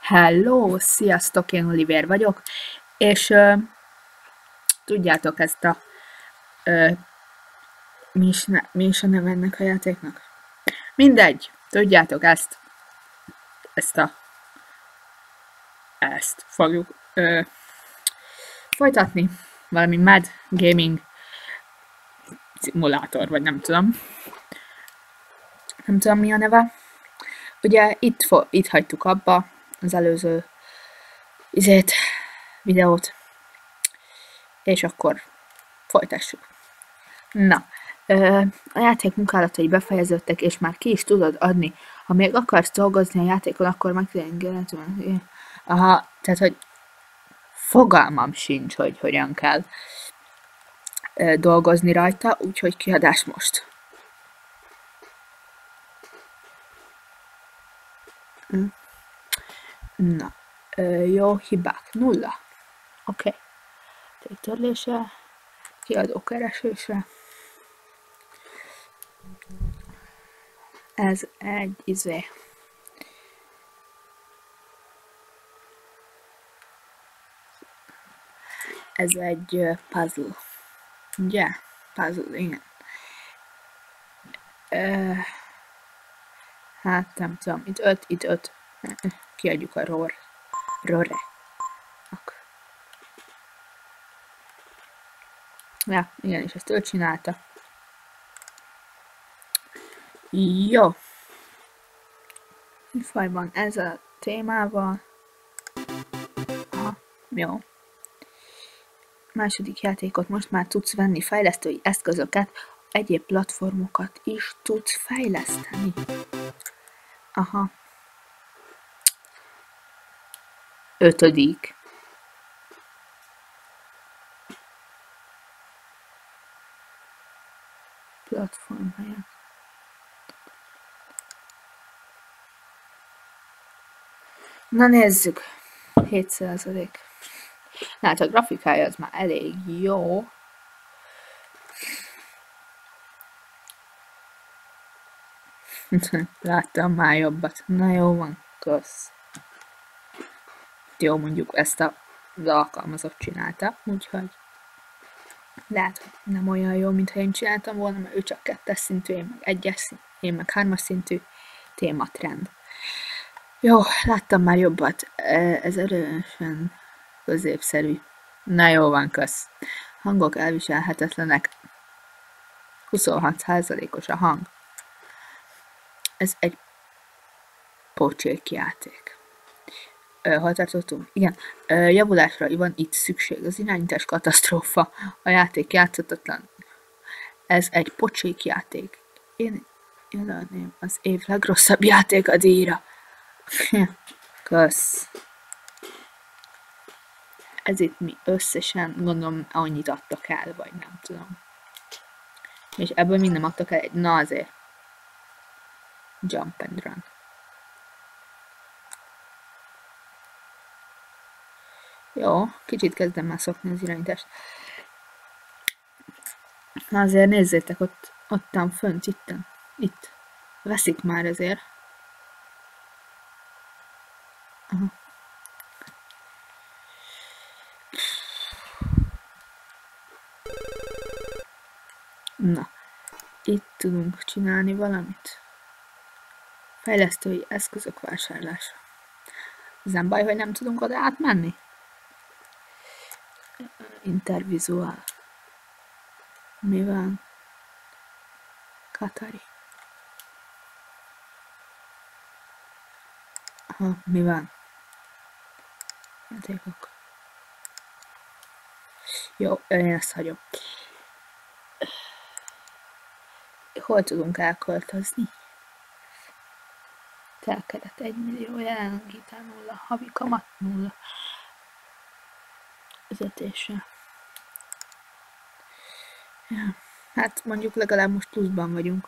Hello, sziasztok, én Oliver vagyok, és tudjátok ezt a, ö, mi is a neve ennek a játéknak? Mindegy, tudjátok ezt fogjuk folytatni, valami Mad Gaming szimulátor, vagy nem tudom mi a neve. Ugye itt hagytuk abba az előző videót, és akkor folytassuk. Na, a játék munkálatai befejeződtek, és már ki is tudod adni. Ha még akarsz dolgozni a játékon, akkor Aha, tehát, hogy fogalmam sincs, hogy hogyan kell dolgozni rajta, úgyhogy kiadás most. Na, jó, hibák, 0. Oké. Törlése, kiadó keresésre. Ez egy Ez egy puzzle. Ugye? Puzzle, igen. Hát nem tudom, itt 5. Kiadjuk a rore. Ja, igen, és ezt ő csinálta. Jó. Műfajban ez a témával. Aha, jó. Második játékot most már tudsz venni, fejlesztői eszközöket, egyéb platformokat is tudsz fejleszteni. Aha. 5. Platform helyett. Na nézzük. 7%. Hát a grafikája az már elég jó. Láttam már jobbat. Na jó van, kösz. Jó, mondjuk ezt az alkalmazott csinálta, úgyhogy lehet, hogy nem olyan jó, mintha én csináltam volna, mert ő csak 2-es szintű, én meg 1-es szintű, én meg 3-as szintű tématrend. Jó, láttam már jobbat. Ez erősen középszerű. Na jó van, kösz. Hangok elviselhetetlenek. 26%-os a hang. Ez egy pocsék játék. Hol tartottunk? Igen. Javulásra van itt szükség. Az irányítás katasztrófa. A játék játszhatatlan. Ez egy pocsék játék. Én jelölném az év legrosszabb játék a díjra. Kösz. Ez itt mi összesen, gondolom, annyit adtak el, vagy nem tudom. És ebből mind nem adtak el egy. Na azért. Jump and run. Jó, kicsit kezdem már szokni az irányítást. Na azért nézzétek, ottan fönt, itt. Veszik már azért. Aha. Na, itt tudunk csinálni valamit. Fejlesztői eszközök vásárlása. Ez nem baj, hogy nem tudunk oda átmenni? Intervizuál. Mi van? Katari. Aha, mi van? Játékok. Jó, én ezt hagyom. Hol tudunk elköltözni? Telkeret 1 millió, jelenleg hitel 0, havi kamat 0. Vezetése. Ja, hát mondjuk legalább most pluszban vagyunk.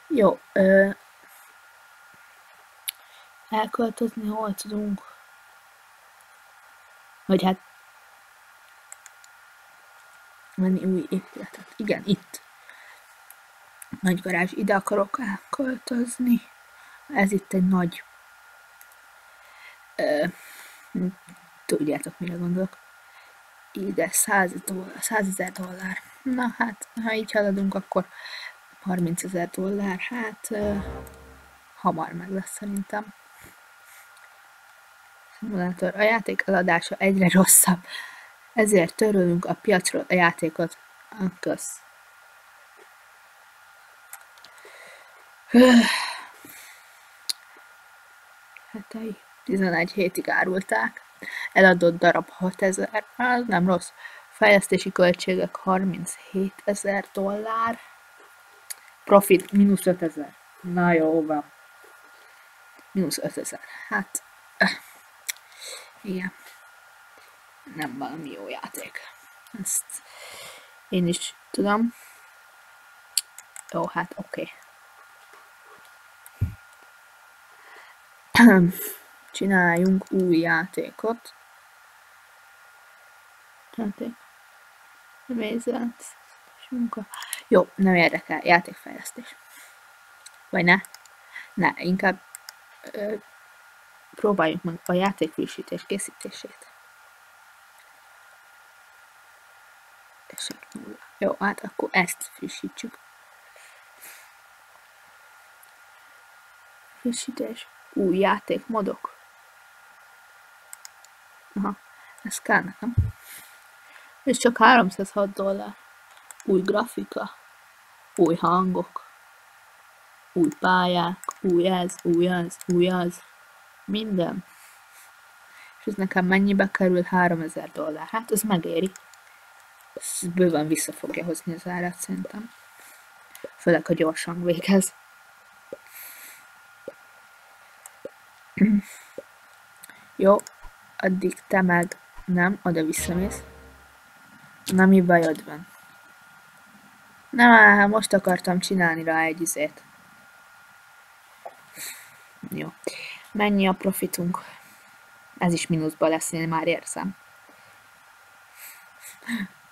Jó, elköltözni hol tudunk? Vagy hát venni új épületet. Igen, itt. Nagy garázs, ide akarok elköltözni. Ez itt egy nagy... tudjátok, mire gondolok. Ide $100,000. Na hát, ha így haladunk, akkor $30,000. Hát hamar meg lesz szerintem. Szimulátor. A játék eladása egyre rosszabb. Ezért törölünk a piacról a játékot. Kösz. Hetei. 11 hétig árulták. Eladott darab $6,000. Az nem rossz. Fejlesztési költségek $37,000. Profit -5,000. Na jó van. -5,000. Hát, igen. Nem valami jó játék. Ezt én is tudom. Jó, hát oké. Csináljunk új játékot. Jó, nem érdekel. Játékfejlesztés. Vagy ne? Ne, inkább próbáljuk meg a játékfrissítés készítését. Eset 0. Jó, hát akkor ezt frissítsük. Frissítés. Új játékmodok. Aha, ez kell nekem. És csak $306. Új grafika. Új hangok. Új pályák. Új ez, új az, új az. Minden. És ez nekem mennyibe kerül? $3,000. Hát ez megéri. Ez bőven vissza fogja hozni az árat szerintem. Főleg, ha gyorsan végez. Jó, addig te meg nem, oda visszamész. Na, mi bajod van? Na, most akartam csinálni rá egy izét. Jó. Mennyi a profitunk? Ez is mínuszba lesz, én már érzem.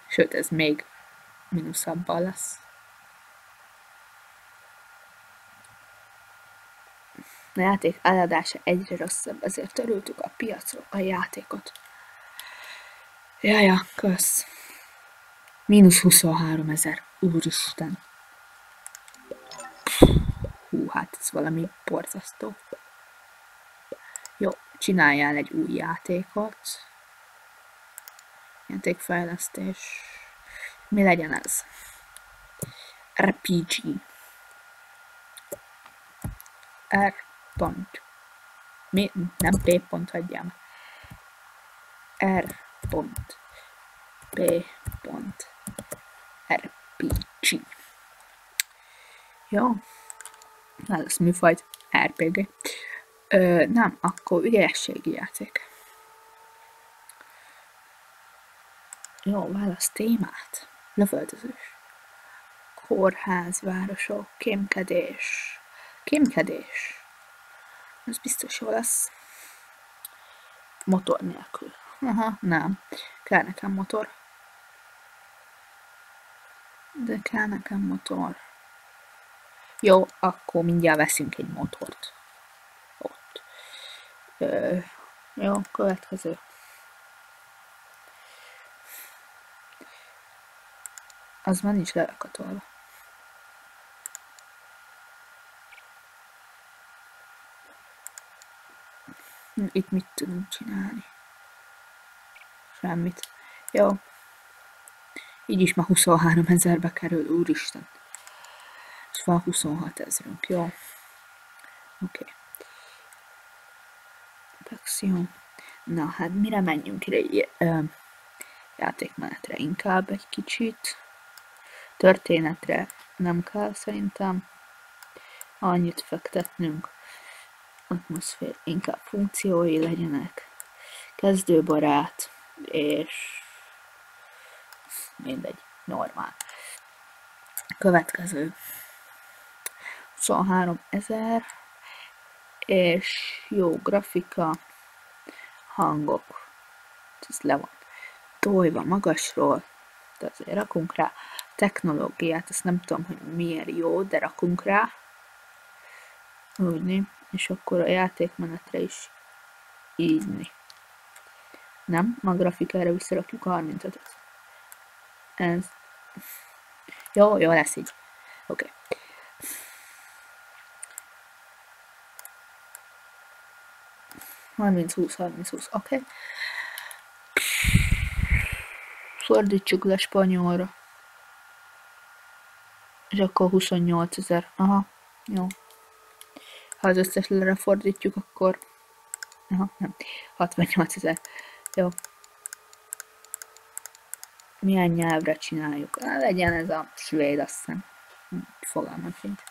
Sőt, ez még mínuszabban lesz. A játék eladása egyre rosszabb, ezért töröltük a piacról a játékot. Jaja, kösz. -23,000. Úristen. Hú, hát ez valami borzasztó. Jó, csináljál egy új játékot. Játékfejlesztés. Mi legyen ez? RPG. R. Pont. Mi? Nem P pont, hagyjam. R. Pont. P. Pont. RPG. Jó. Ez lesz műfajt. RPG. Nem, akkor ügyességi játék. Jó, válasz témát. Lövöldözés. Kórház, városok, kémkedés. Kémkedés. Ez biztos jó lesz. Motor nélkül. Aha, nem. Kell nekem motor. De kell nekem motor. Jó, akkor mindjárt veszünk egy motort. Ott. Jó, következő. Az már nincs lerakatolva. Itt mit tudunk csinálni? Semmit. Jó. Így is már 23,000-be kerül, úristen. És van 26,000-ünk, jó. Oké. Akció. Na, hát mire menjünk ide? Játékmenetre inkább egy kicsit. Történetre nem kell szerintem annyit fektetnünk. Atmoszfér, inkább funkciói legyenek. Kezdőbarát, és mindegy, normál. Következő 23,000, és jó grafika, hangok, ez le van tojva magasról, de azért rakunk rá technológiát, ezt nem tudom, hogy miért jó, de rakunk rá. Úgy, és akkor a játékmenetre is ízni. Nem? A grafikára visszarakjuk a 35-öt. Ez. Jó, lesz így. Oké. Okay. 30-20, oké. Fordítsuk le spanyolra. És akkor 28 000. Aha, jó. Ha az összes lefordítjuk, akkor... Aha, nem. 68 000. Jó. Milyen nyelvre csináljuk? Legyen ez a svéd, azt hiszem. Fogalmam sincs.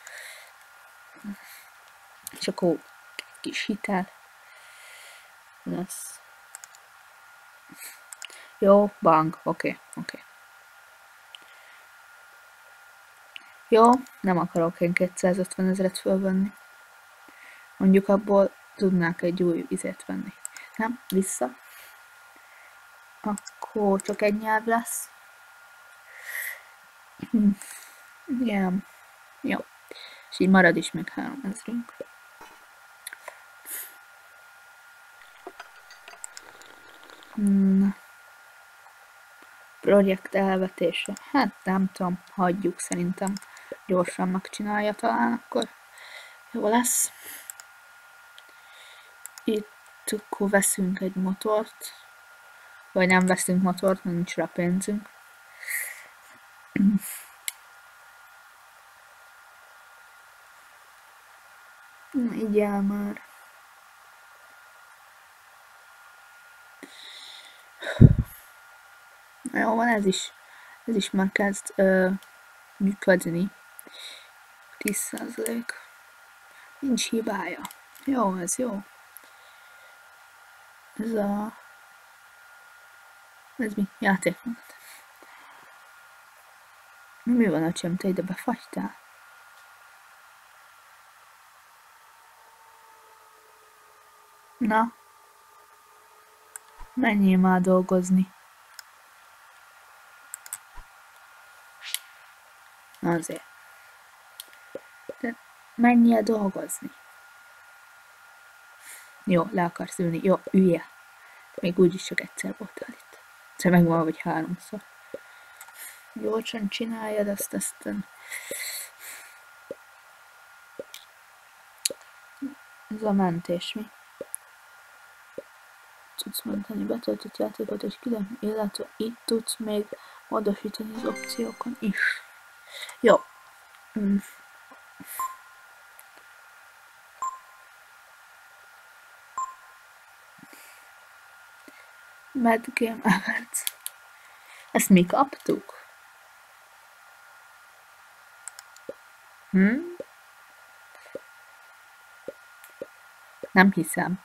És akkor kis hitel lesz. Jó, bank, oké. Jó, nem akarok én 250 000 fölvenni. Mondjuk abból tudnák egy új vizet venni. Nem? Vissza. Akkor csak egy nyelv lesz. Igen. Jó. És így marad is meg 3000-ünk. Projekt elvetése. Hát nem tudom, hagyjuk, szerintem gyorsan megcsinálja talán, akkor jó lesz. Itt akkor veszünk egy motort, vagy nem veszünk motort, mert nincs rá pénzünk. Na, így el már. Na jó van, ez is már kezd működni. 10%. Nincs hibája. Jó, ez jó. Ez mi? Játékmenet. Mi van, öcsém, te ide befagytál? Na? Menjél már dolgozni. Azért. De menjél dolgozni. Jó, le akarsz ülni. Jó, ülje. Még úgyis csak egyszer voltál itt. Egyszer meg van, vagy 3-szor. Gyorsan csináljad ezt, aztán... Ez a mentés, mi? Tudsz menteni betöltött játékot és külön, illetve itt tudsz még módosítani az opciókon is. Jó. Mad Game Awards. Ezt mi kaptuk? Nem hiszem.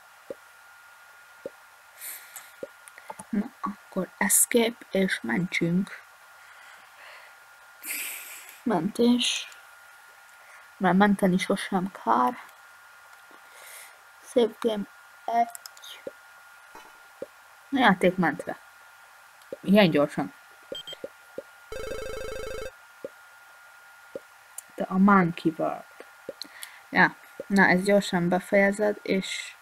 Na, akkor escape és mentsünk. Mentés. Mert menteni sosem kár. Save game 1. A játék mentve. Ilyen gyorsan. De a Monkey World. Ja, na ezt gyorsan befejezed, és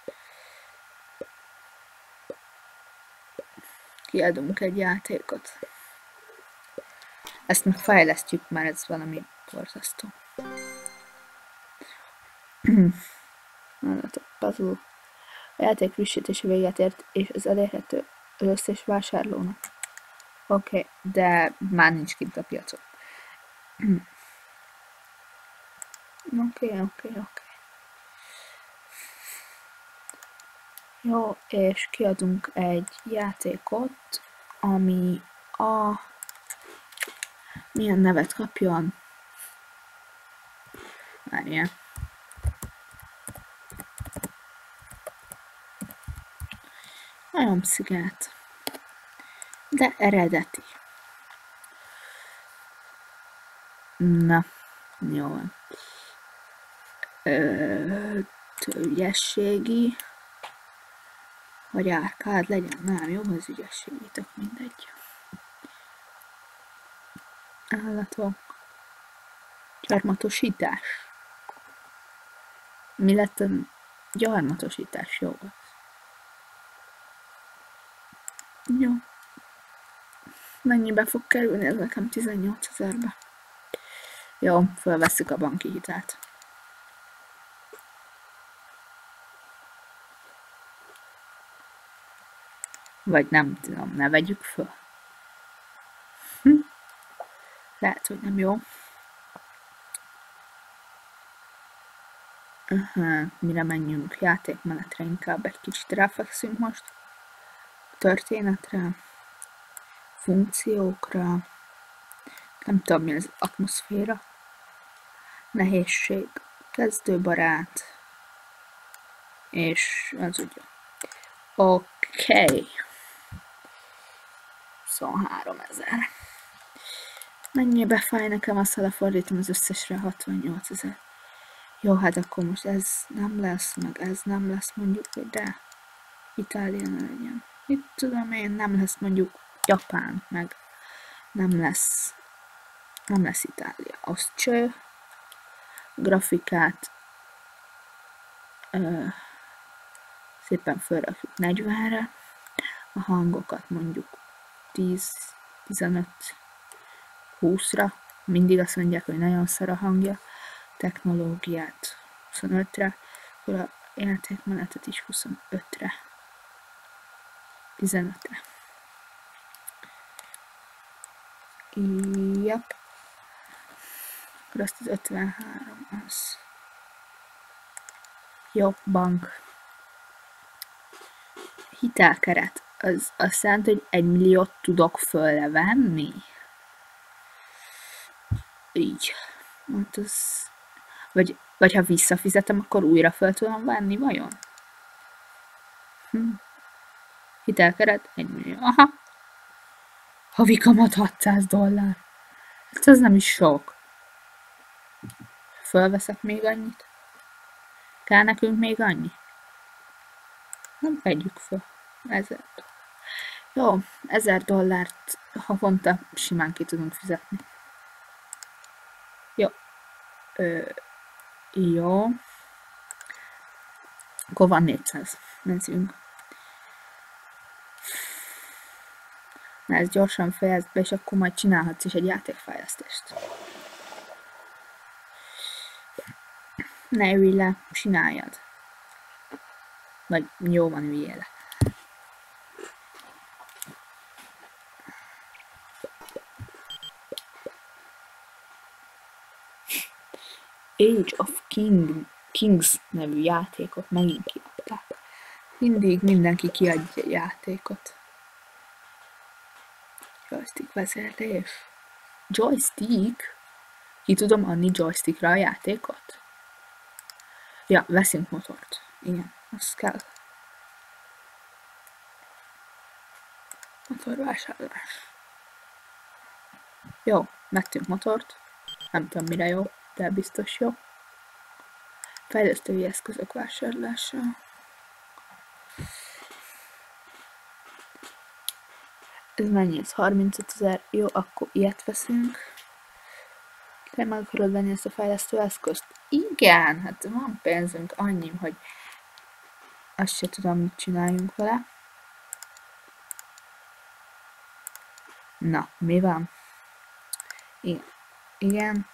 kiadunk egy játékot. Ezt meg fejlesztjük, mert ez valami borzasztó. A puzzle. A játék frissítése véget ért, és az elérhető az összes vásárlónak. Oké, de már nincs kint a piacon. Oké. Jó, és kiadunk egy játékot, ami milyen nevet kapjon? Várjál. Nagyon szigát. De eredeti. Na, jó van. Ügyességi. Vagy árkád legyen, nem jó, az ügyességi, tök mindegy. Állatok. Gyarmatosítás. Mi lett a gyarmatosítás? Jó. Jó. Mennyibe fog kerülni ez nekem? 18 000-be. Jó, fölvesszük a banki hitelt. Vagy nem tudom, ne vegyük föl. Lehet, hogy nem jó. Mire menjünk? Játékmenetre inkább egy kicsit ráfekszünk most. Történetre, funkciókra, nem tudom mi az atmoszféra, nehézség, kezdőbarát, és az ugye. Oké. 23 000. Mennyibe fáj nekem, azt ha lefordítom az összesre? 68 000. Jó, hát akkor most ez nem lesz, meg ez nem lesz, mondjuk, hogy de Itália ne legyen. Mit tudom én, nem lesz mondjuk Japán, meg nem lesz Itália. Az cső, grafikát szépen felrakjuk 40-re, a hangokat mondjuk 10-15 20-ra, mindig azt mondják, hogy nagyon szar a hangja, technológiát 25-re, akkor a játékmenetet is 25-re, 15-re. Jap. Akkor azt az 53 az. Jó, bank. Hitelkeret. Az azt jelenti, hogy 1 milliót tudok fölvenni. Így. Hát az... Vagy ha visszafizetem, akkor újra föl tudom venni, vajon? Hitelkeret 1 millió. Aha. Havi kamat $600. Hát ez nem is sok. Fölveszek még annyit? Kell nekünk még annyi? Nem vegyük föl. 1000. Jó, $1000 havonta simán ki tudunk fizetni. Jó. Jó. Akkor van 400. Nézzünk. Na, ezt gyorsan fejezd be, és akkor majd csinálhatsz is egy játékfejlesztést. Ne ülj le, csináljad. Vagy jó van, üljél le. Age of Kings nevű játékot megint kiadták. Mindig mindenki kiadja játékot. Joystick vezérlés. Joystick? Ki tudom adni joystickra a játékot? Ja, veszünk motort. Igen, az kell. Motorvásárlás. Jó, vettünk motort. Nem tudom mire jó, de biztos jó. Fejlesztői eszközök vásárlása. Ez mennyi? Ez 35 000. Jó, akkor ilyet veszünk. Te meg akarod venni ezt a fejlesztő eszközt? Igen, hát van pénzünk annyi, hogy azt se tudom, mit csináljunk vele. Na, mi van? Igen.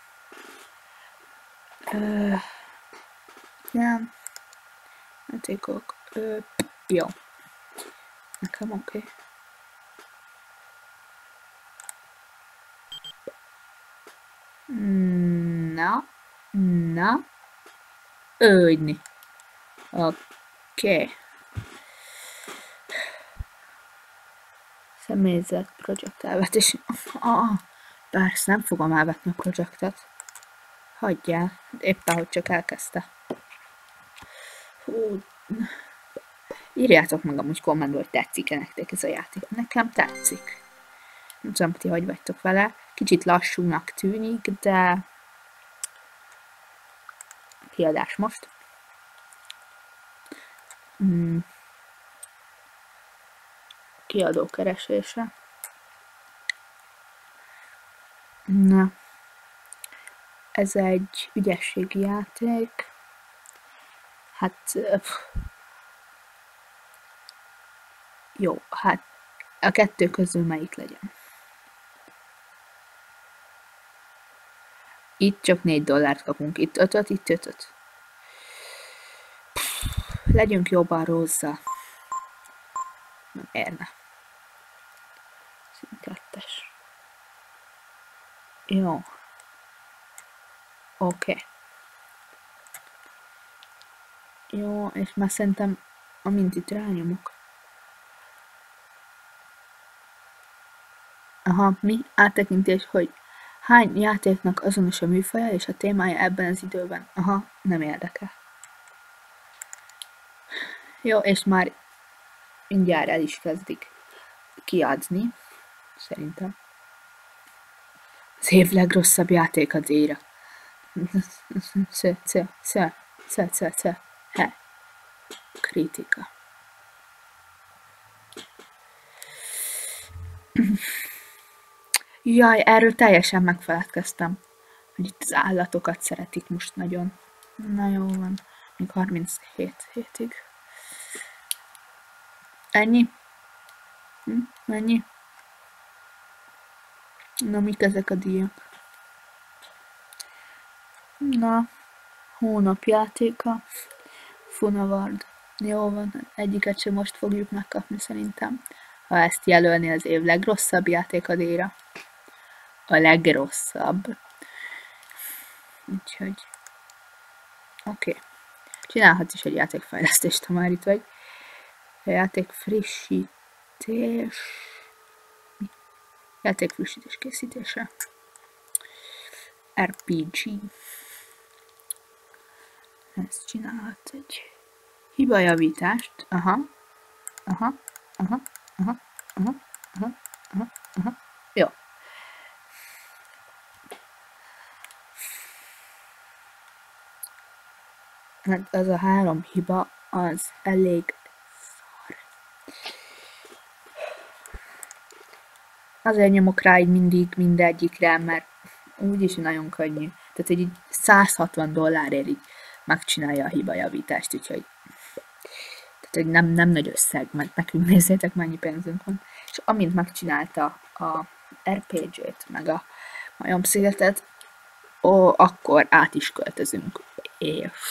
Igen. Játékok. Jó. Nekem oké. Na. Ödni. Oké. Személyzet, projekt elvetés. Persze, nem fogom elvetni a projektet. Hagyjál, éppen hogy csak elkezdte. Hú. Írjátok meg amúgy kommentben, hogy tetszik-e nektek ez a játék. Nekem tetszik. Nem tudom, ti hogy vagytok vele. Kicsit lassúnak tűnik, de kiadás most. Kiadó keresése. Na, ez egy ügyességi játék. Hát, jó, hát a kettő közül melyik legyen? Itt csak $4 kapunk, itt 5-öt, itt 5-öt. Legyünk jobban rózza. Nem érne. Szín 2-es. Jó. Oké. Jó, és már szerintem amint itt rányomok. Aha, mi? Áttekintés, hogy hány játéknak azonos a műfaja és a témája ebben az időben. Aha, nem érdekel. Jó, és már mindjárt el is kezdik kiadni, szerintem. Az év legrosszabb játék a díjra. Kritika. Jaj, erről teljesen megfeledkeztem, hogy itt az állatokat szeretik most nagyon. Na jó van, még 37 hétig. Ennyi? Ennyi? Na, mik ezek a díjak? Na, hónapjátéka. Funavard. Jó van, egyiket sem most fogjuk megkapni szerintem. Ha ezt jelölni az év legrosszabb játékadéra. A legrosszabb. Úgyhogy... Oké. Csinálhatsz is egy játékfejlesztést, ha már itt vagy. A játék frissítés... Játék frissítés készítése. RPG. Ezt csinálhat egy hibajavítást. Aha. Jó. Hát az a 3 hiba, az elég szar. Azért nyomok rá így mindig mindegyikre, mert úgyis nagyon könnyű. Tehát így $160 így megcsinálja a hibajavítást, úgyhogy tehát nem nagy összeg, mert nekünk nézzétek mennyi pénzünk van. És amint megcsinálta a RPG-t, meg a majomszigetet, akkor át is költözünk. És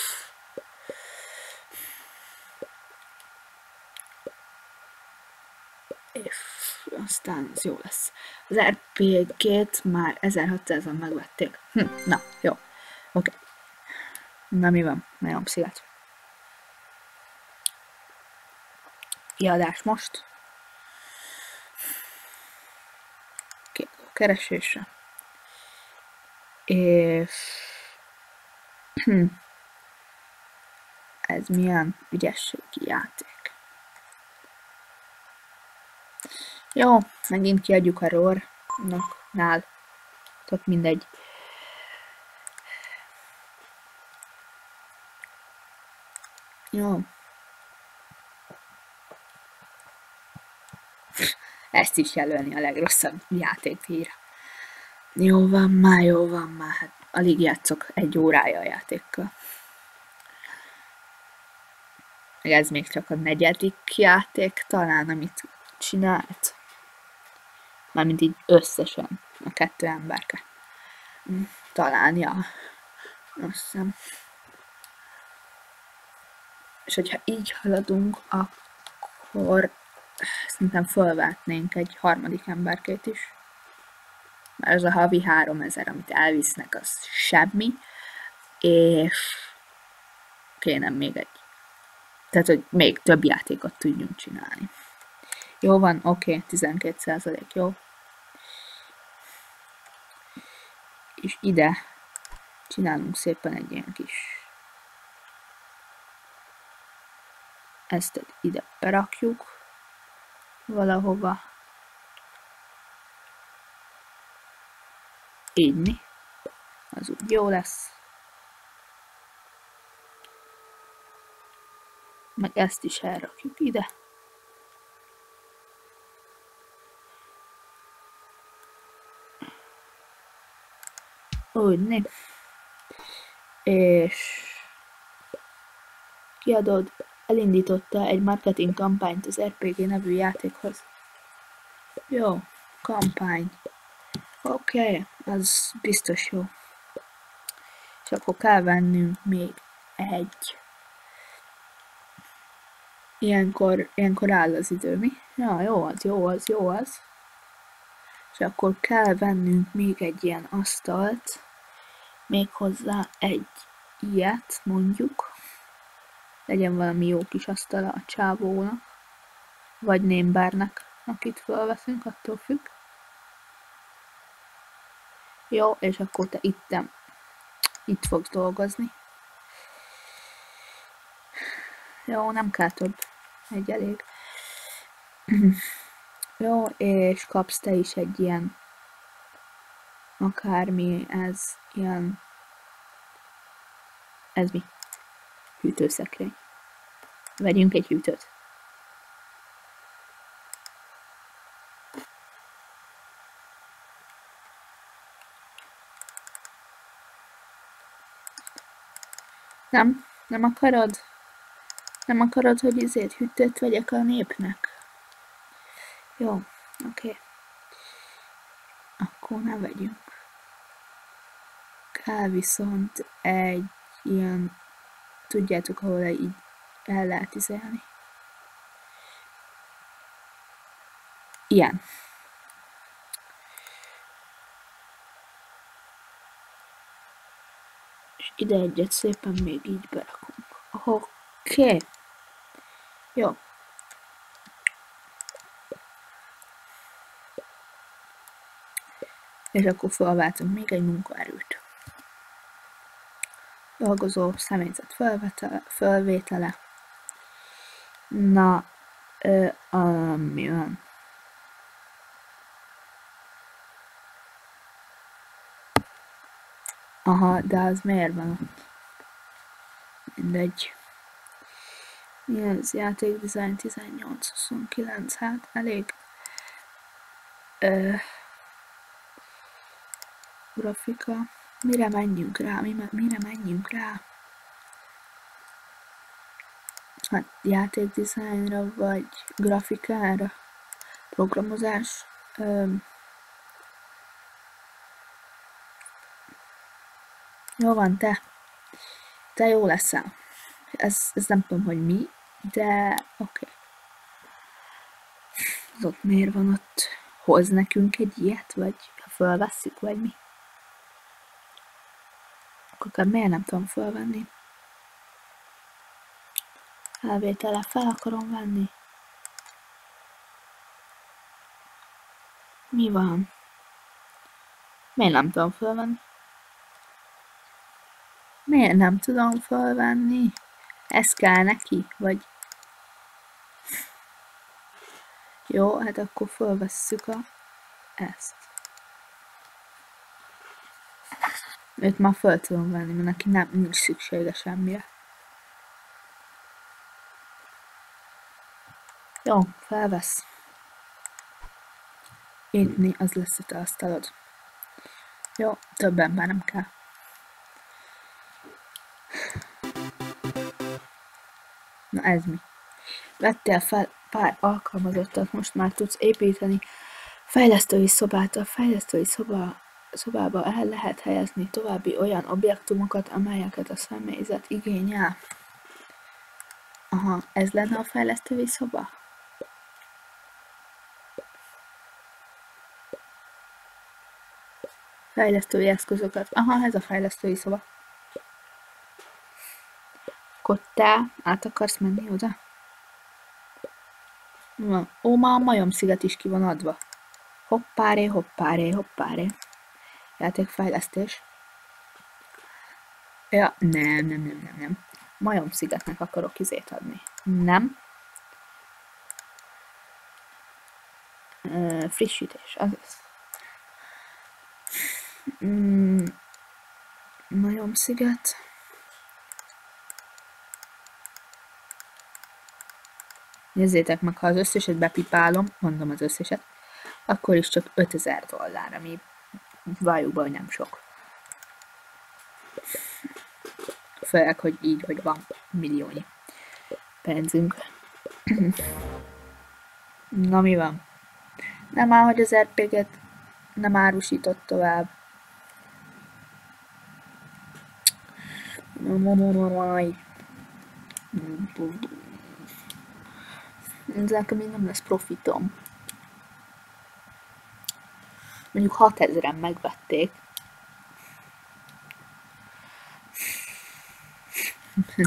aztán az jó lesz. Az RPG-t már 1600-an megvették. Na, jó. Oké. Na mi van? Majomsziget. Kiadás most. Keresésre. És ez milyen ügyességi játék. Jó, megint kiadjuk a ROR-nak, tök mindegy. Jó. Ezt is jelölni a legrosszabb játékdíjra. Jó van már, hát alig játszok 1 órája a játékkal. Meg ez még csak a 4. játék talán, amit csinált. Mármint így összesen, a 2 emberke. Talán, ja. Azt hiszem. És hogyha így haladunk, akkor szerintem fölvetnénk egy 3. emberkét is. Mert az a havi 3000, amit elvisznek, az semmi. És kéne még egy. Tehát, hogy még több játékot tudjunk csinálni. Jó van, oké, 12%, jó. És ide csinálunk szépen egy ilyen kis... Ezt ide berakjuk valahova. Így mi? Az úgy jó lesz. Meg ezt is elrakjuk ide. Úgy, és kiadod elindította egy marketing kampányt az RPG nevű játékhoz. Jó, kampány. Oké, az biztos jó. És akkor kell vennünk még egy. Ilyenkor áll az idő, mi? Ja, jó az. És akkor kell vennünk még egy ilyen asztalt, méghozzá egy ilyet, mondjuk. Legyen valami jó kis asztala a csávónak, vagy némbárnak, akit felveszünk, attól függ. Jó, és akkor te itt fogsz dolgozni. Jó, nem kell több. Egy elég. Jó, és kapsz te is egy ilyen, akármi, ez ilyen, ez mi? Hűtőszekrény. Vegyünk egy hűtőt. Nem akarod? Nem akarod, hogy hűtőt vegyek a népnek? Jó, oké. Akkor ne vegyünk. Kell viszont egy ilyen, tudjátok, ahol így el lehet izelni. Ilyen. És ide egyet szépen még így berakunk. Oké. Jó. És akkor felváltunk még egy munkaerőt. Dolgozó személyzet felvétele. Na, mi van? Aha, de az miért van ott? Mindegy. Mi az? Játékdesign 18-29, hát elég. Grafika. Mire menjünk rá? Hát játékdesignra vagy grafikára? Programozás? Jó van, te jó leszel. Ez nem tudom, hogy mi, de oké. Az ott miért van ott? Hoz nekünk egy ilyet, vagy ha felvesszük, vagy mi? Akkor miért nem tudom felvenni? Felvétele fel akarom venni. Mi van? Miért nem tudom felvenni? Miért nem tudom felvenni? Ez kell neki? Vagy... Jó, hát akkor felvesszük ezt. Őt már fel tudom venni, mert neki nincs szüksége semmire. Jó, felvesz. Étni, az lesz a te asztalod. Jó, több ember nem kell. Na ez mi? Vettél fel pár alkalmazottat, most már tudsz építeni fejlesztői szobát. A fejlesztői szobába el lehet helyezni további olyan objektumokat, amelyeket a személyzet igényel. Aha, ez lenne a fejlesztői szoba? Fejlesztői eszközöket. Aha, ez a fejlesztői szoba. Akkor te át akarsz menni oda? Ó, már a majomsziget is ki van adva. Hoppáré. Játékfejlesztés. Ja, nem. Majomszigetnek akarok izét adni. Nem. Frissítés, azaz. Majomsziget. Nézzétek meg, ha az összeset bepipálom, mondom az összeset, akkor is csak $5000, ami valljuk be, hogy nem sok. Főleg, hogy így, hogy van milliónyi pénzünk. Na mi van? Nem áll, hogy az RPG-t nem árusított tovább. Ezzel még nem lesz profitom. Mondjuk 6000-en megvették.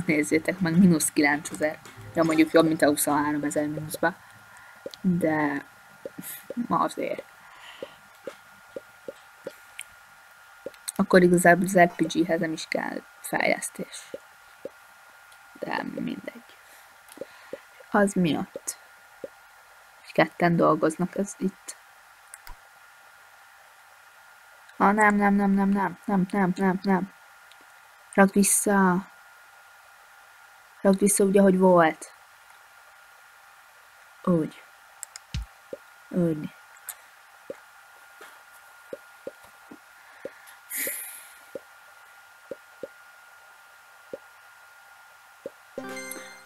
Nézzétek meg, mínusz 9000. Ja, mondjuk jobb, mint a 23 000 mínuszba. De ma azért. Akkor igazából az RPG-hez nem is kell fejlesztés. De mindegy. Az miatt. Ketten dolgoznak ez itt. Nem. Rakd vissza. Rakd vissza úgy, ahogy volt. Úgy.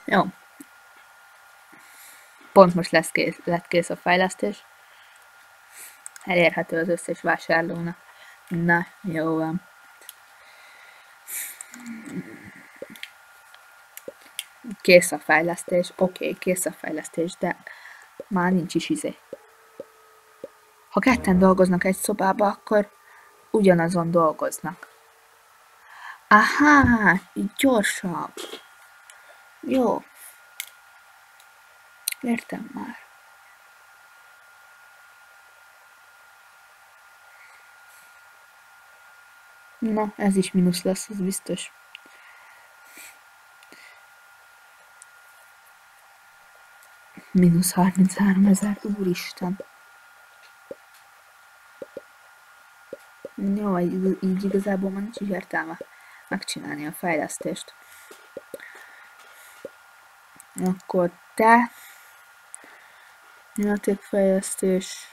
Jó. Pont most lett kész a fejlesztés. Elérhető az összes vásárlónak. Na, jó van. Kész a fejlesztés. Oké, kész a fejlesztés, de már nincs is izé. Ha ketten dolgoznak egy szobába, akkor ugyanazon dolgoznak. Aha, így gyorsabb. Jó. Értem már. Na, ez is mínusz lesz, ez biztos. Mínusz 33 000, úristen. Jó, így igazából már nincs is értelme megcsinálni a fejlesztést. Akkor te... játékfejlesztés...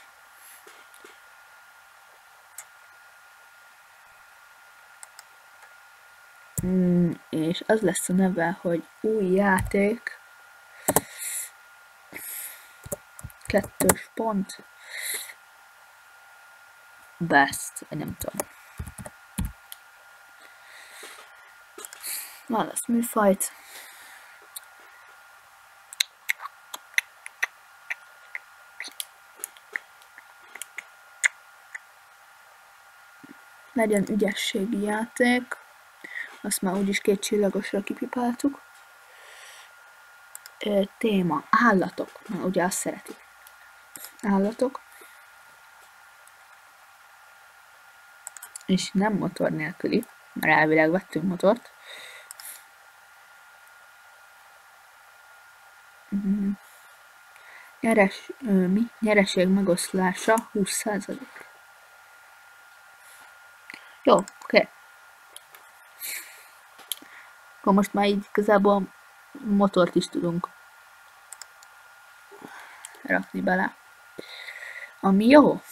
és az lesz a neve, hogy új játék... 2. pont... best, vagy nem tudom. Válasz műfajt. Legyen ügyességi játék. Azt már úgyis 2 csillagosra kipipáltuk. Téma. Állatok. Na, ugye azt szeretik. Állatok. És nem motor nélküli, mert elvileg vettünk motort. Nyereség megoszlása 20%. Jó, oké. Akkor most már így igazából motort is tudunk rakni bele. Ami jó.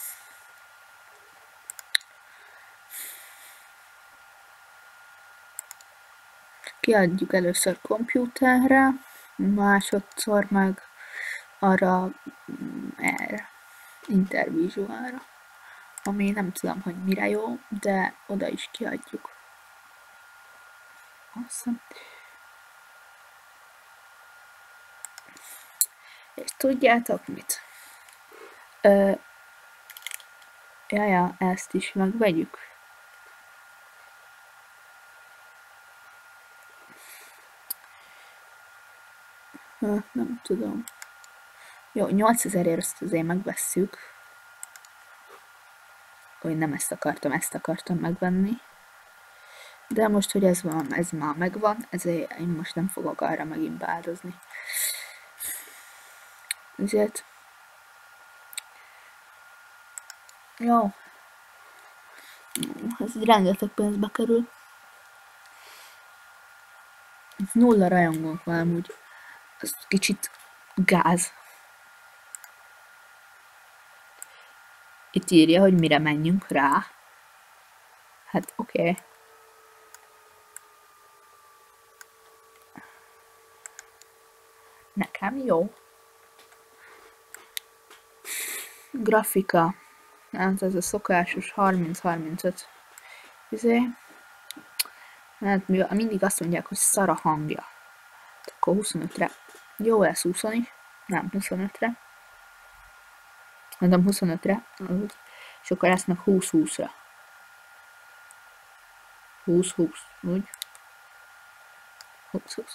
Kiadjuk először kompjúterre, másodszor meg arra erre, Intervisualra, ami nem tudom, hogy mire jó, de oda is kiadjuk. Awesome. És tudjátok mit? Ja, ezt is megvegyük. Nem tudom. Jó, 8000-ért ezt azért megvesszük. Hogy nem ezt akartam megvenni. De most, hogy ez már megvan, ezért én most nem fogok arra megint beáldozni. Ezért... Jó. Ez így rengeteg pénzbe kerül. 0 rajongónk van amúgy. Az kicsit gáz. Itt írja, hogy mire menjünk rá. Hát oké. Nekem jó. Grafika. Hát ez a szokásos 30-35. Hát mindig azt mondják, hogy szar a hangja. Akkor 25-re. Jó lesz 20 is. Nem, 25-re. Mondom 25-re. És akkor lesz meg 20-20-ra. 20-20, úgy? 20-20.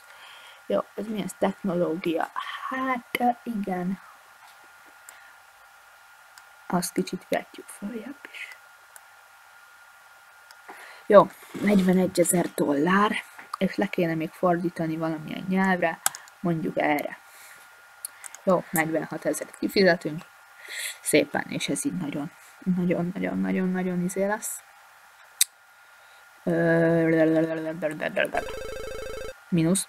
Jó, ez mi ez? Technológia. Hát, igen. Azt kicsit vetjük följebb is. Jó, 41 000 dollár, és le kéne még fordítani valamilyen nyelvre, mondjuk erre. Jó, 46 000 kifizetünk. Szépen, és ez így nagyon izé lesz. Mínusz.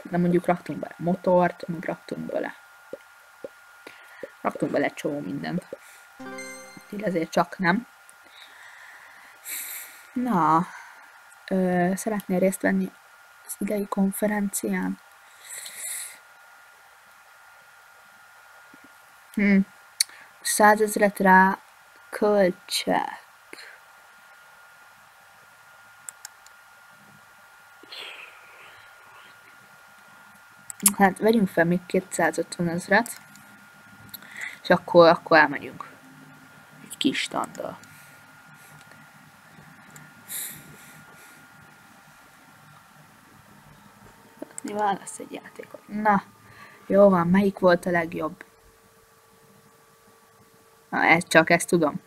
De mondjuk raktunk bele motort, meg raktunk bele csomó mindent. Így ezért csak nem. Na, szeretnél részt venni az idei konferencián? 100 000 rá költsek. Hát vegyünk fel még 250 000, és akkor elmegyünk egy kis standal. Válasz egy játékot. Na, jó van, melyik volt a legjobb? Na, csak ezt tudom.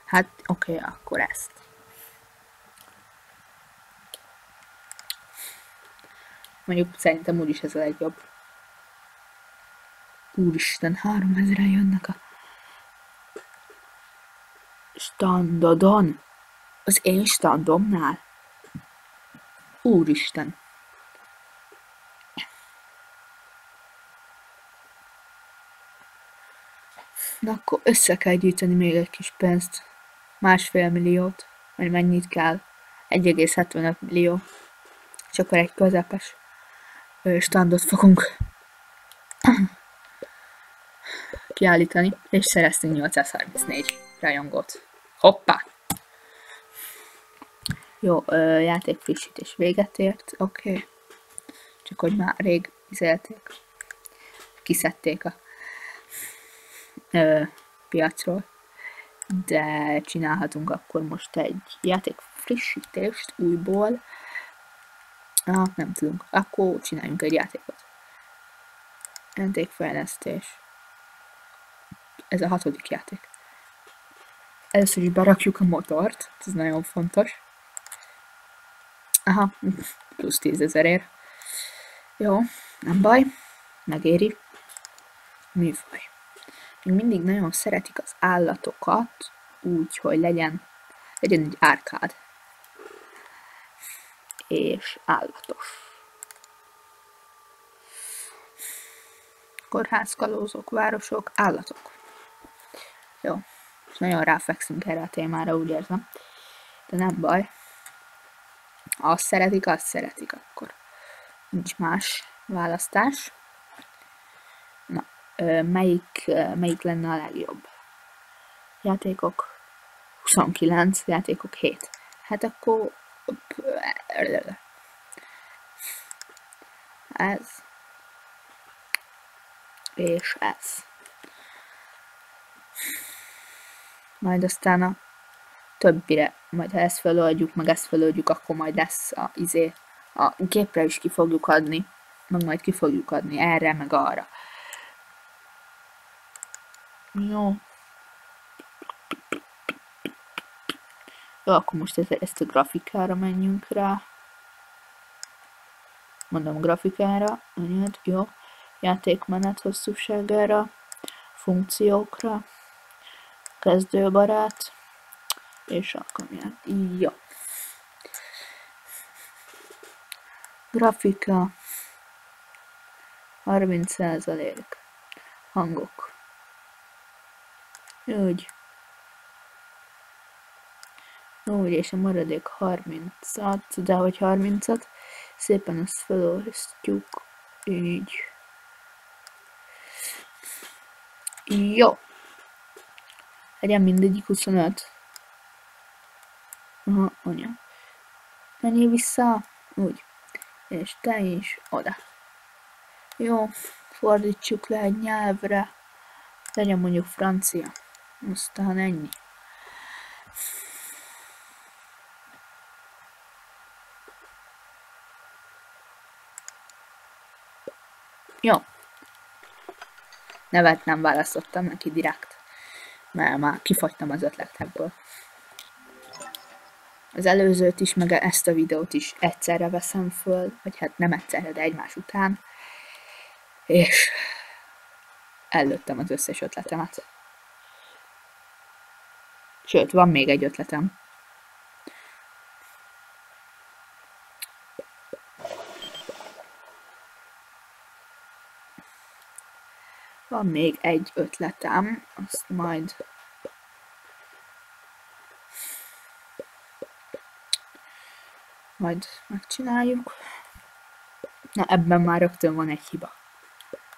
Hát, oké, akkor ezt. Mondjuk szerintem úgyis ez a legjobb. Úristen, 3000-en jönnek a standodon. Az én standomnál. Úristen. Na akkor össze kell gyűjteni még egy kis pénzt. 1,5 milliót. Vagy mennyit kell? 1,75 millió. És akkor egy közepes standot fogunk kiállítani. És szereztünk 834 rajongót. Hoppá! Jó, játékfrissítés véget ért. Oké. Csak hogy már rég izélték. Kiszedték a piacról. De csinálhatunk akkor most egy játékfrissítést újból. Nem tudunk. Akkor csináljunk egy játékot. Játékfejlesztés. Ez a 6. játék. Először is berakjuk a motort. Ez nagyon fontos. Aha, plusz 10 000-ért. Jó, nem baj. Megéri. Műfaj. Még mindig nagyon szeretik az állatokat, úgy, hogy legyen egy árkád. És állatos. Kórház, kalózok, városok, állatok. Jó. És nagyon ráfekszünk erre a témára, úgy érzem. De nem baj. Ha azt szeretik, akkor nincs más választás. Na, melyik lenne a legjobb? Játékok 29, játékok 7. Hát akkor ez és ez. Majd aztán a többire, majd ha ezt feloldjuk, meg ezt feloldjuk, akkor majd lesz a gépre is ki fogjuk adni, meg majd ki fogjuk adni erre, meg arra. Jó. Jó, akkor most ezt a grafikára menjünk rá. Mondom grafikára, jó. Játékmenet hosszúságára, funkciókra, kezdőbarát, és alkalmját. Jó. Grafika 30%. Hangok. Úgy, és a maradék 30-at, de hogy 30-at, Szépen ezt felosztjuk. Így. Jó. Legyen mindegyik 25. Aha, anya. Menjél vissza. Úgy. És te is oda. Jó. Fordítsuk le egy nyelvre. Legyen mondjuk francia. Aztán ennyi. Jó. Nevet nem választottam neki direkt, mert már kifagytam az ötletekből. Az előzőt is, meg ezt a videót is egyszerre veszem föl, vagy hát nem egyszerre, de egymás után. És ellőttem az összes ötletemet. Sőt, van még egy ötletem. Van még egy ötletem, azt majd megcsináljuk. Na, ebben már rögtön van egy hiba.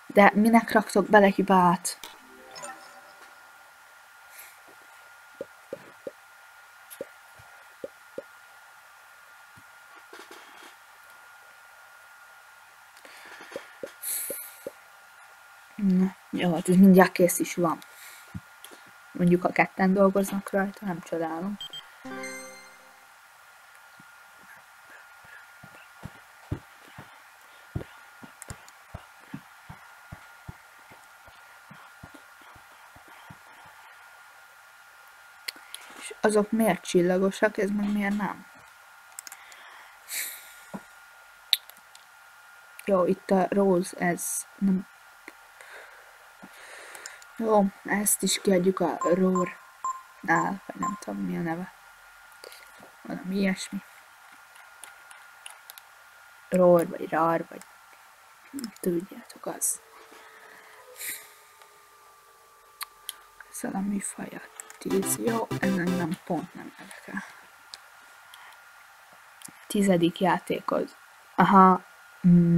De minek raktok bele hibát? Na, jó, hát ez mindjárt kész is van. Mondjuk, ha ketten dolgoznak rajta, nem csodálom. És azok miért csillagosak, ez meg miért nem? Jó, itt a Rose, ez nem... Jó, ezt is kiadjuk a ROR-nál, vagy nem tudom mi a neve. Valami ilyesmi. ROR, vagy RAR, vagy tudjátok az. Ezzel a műfajjal 10, jó, ez engem pont nem érdekel. 10. játékod. Aha,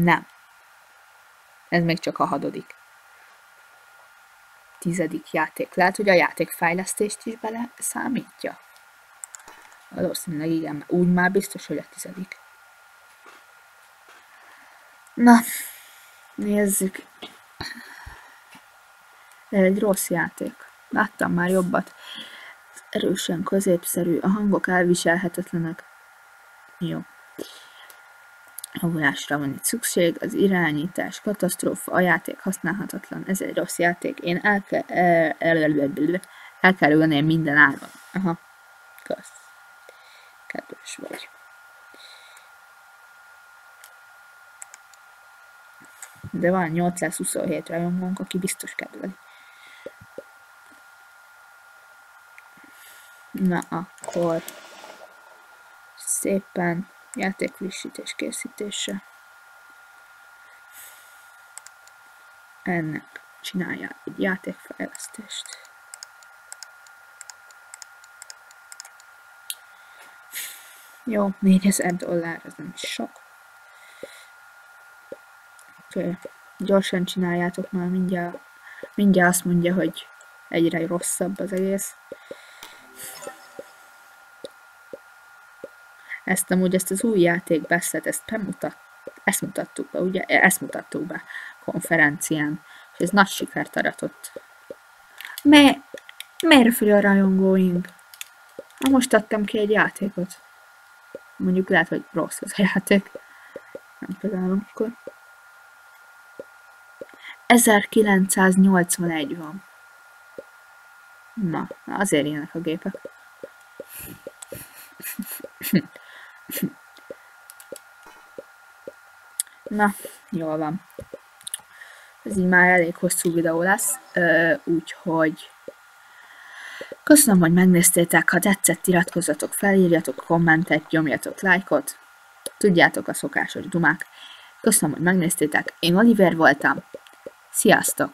nem. Ez még csak a 6. 10. játék. Lehet, hogy a játékfejlesztést is bele számítja? Valószínűleg igen, úgy már biztos, hogy a 10. Na, nézzük. Egy rossz játék. Láttam már jobbat. Erősen középszerű, a hangok elviselhetetlenek. Jó. Javulásra van itt szükség, az irányítás katasztrófa, a játék használhatatlan, ez egy rossz játék. Én el kell ülném minden áron. Aha, kösz. Kedves vagy. De van 827 rajongónk, aki biztos kedveli. Na akkor szépen játékfrissítés készítése. Ennek csinálja egy játékfejlesztést. Jó, $4000, ez nem is sok. Oké, gyorsan csináljátok, már mindjárt azt mondja, hogy egyre rosszabb az egész. Ezt az új játék Besset, ezt mutattuk be, ugye? Ezt mutattuk be konferencián, és ez nagy sikert aratott. Miért föl a rajongóink? Na, most adtam ki egy játékot. Mondjuk lehet, hogy rossz az a játék. Nem tudom, akkor. 1981 van. Na, azért ilyenek a gépek. Na, jól van. Ez így már elég hosszú videó lesz, úgyhogy köszönöm, hogy megnéztétek, ha tetszett, iratkozzatok fel, írjatok kommentet, nyomjatok lájkot, tudjátok a szokásos dumák. Köszönöm, hogy megnéztétek, én Oliver voltam, sziasztok!